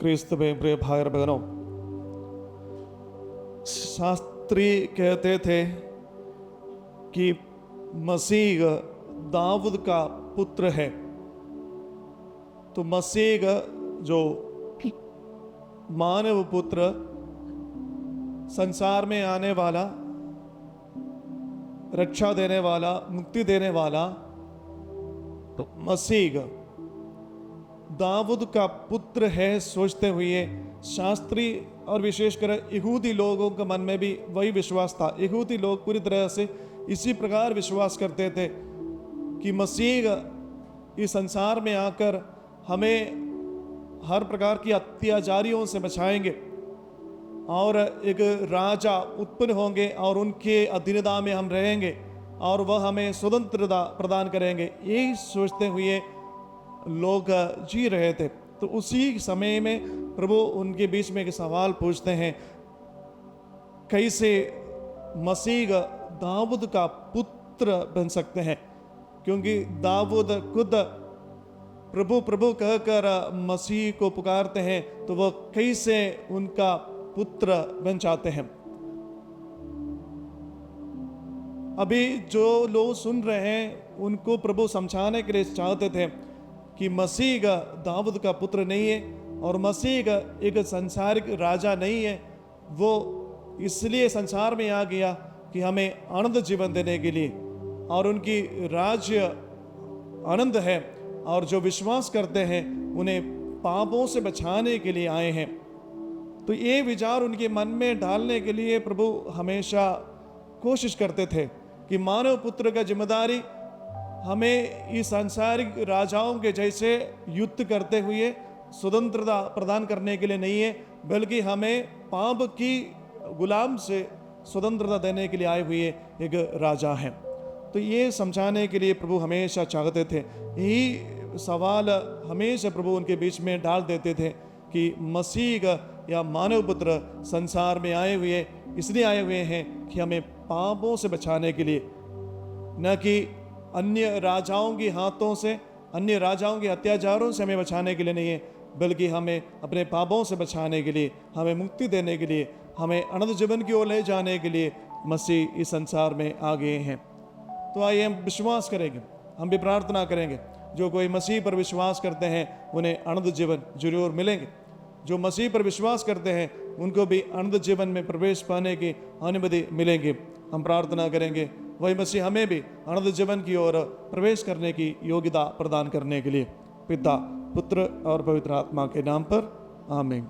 क्रिस्त में प्रिय भाई और बहनों, शास्त्री कहते थे कि मसीह दाऊद का पुत्र है। तो मसीह जो मानव पुत्र, संसार में आने वाला, रक्षा देने वाला, मुक्ति देने वाला, तो मसीह दाऊद का पुत्र है सोचते हुए शास्त्री और विशेषकर यहूदी लोगों के मन में भी वही विश्वास था। यहूदी लोग पूरी तरह से इसी प्रकार विश्वास करते थे कि मसीह इस संसार में आकर हमें हर प्रकार की अत्याचारियों से बचाएंगे और एक राजा उत्पन्न होंगे और उनके अधीनता में हम रहेंगे और वह हमें स्वतंत्रता प्रदान करेंगे। यही सोचते हुए लोग जी रहे थे। तो उसी समय में प्रभु उनके बीच में एक सवाल पूछते हैं, कैसे मसीह दाऊद का पुत्र बन सकते हैं? क्योंकि दाऊद खुद प्रभु प्रभु कहकर मसीह को पुकारते हैं, तो वह कैसे उनका पुत्र बन जाते हैं? अभी जो लोग सुन रहे हैं उनको प्रभु समझाने के लिए चाहते थे कि मसीह दाऊद का पुत्र नहीं है और मसीह एक संसारिक राजा नहीं है। वो इसलिए संसार में आ गया कि हमें अनंत जीवन देने के लिए, और उनकी राज्य आनंद है और जो विश्वास करते हैं उन्हें पापों से बचाने के लिए आए हैं। तो ये विचार उनके मन में डालने के लिए प्रभु हमेशा कोशिश करते थे कि मानव पुत्र का जिम्मेदारी हमें इस सांसारिक राजाओं के जैसे युद्ध करते हुए स्वतंत्रता प्रदान करने के लिए नहीं है, बल्कि हमें पाप की गुलाम से स्वतंत्रता देने के लिए आए हुए एक राजा है। तो ये समझाने के लिए प्रभु हमेशा चाहते थे। यही सवाल हमेशा प्रभु उनके बीच में डाल देते थे कि मसीह या मानव पुत्र संसार में आए हुए इसलिए आए हुए हैं कि हमें पापों से बचाने के लिए, न कि अन्य राजाओं के हाथों से, अन्य राजाओं के अत्याचारों से हमें बचाने के लिए नहीं है, बल्कि हमें अपने पापों से बचाने के लिए, हमें मुक्ति देने के लिए, हमें अनंत जीवन की ओर ले जाने के लिए मसीह इस संसार में आ गए हैं। तो आइए हम विश्वास करेंगे, हम भी प्रार्थना करेंगे। जो कोई मसीह पर विश्वास करते हैं उन्हें अनंत जीवन जरूर मिलेंगे। जो मसीह पर विश्वास करते हैं उनको भी अनंत जीवन में प्रवेश पाने की अनुमति मिलेगी। हम प्रार्थना करेंगे वही मसीह हमें भी अनंत जीवन की ओर प्रवेश करने की योग्यता प्रदान करने के लिए। पिता, पुत्र और पवित्र आत्मा के नाम पर आमीन।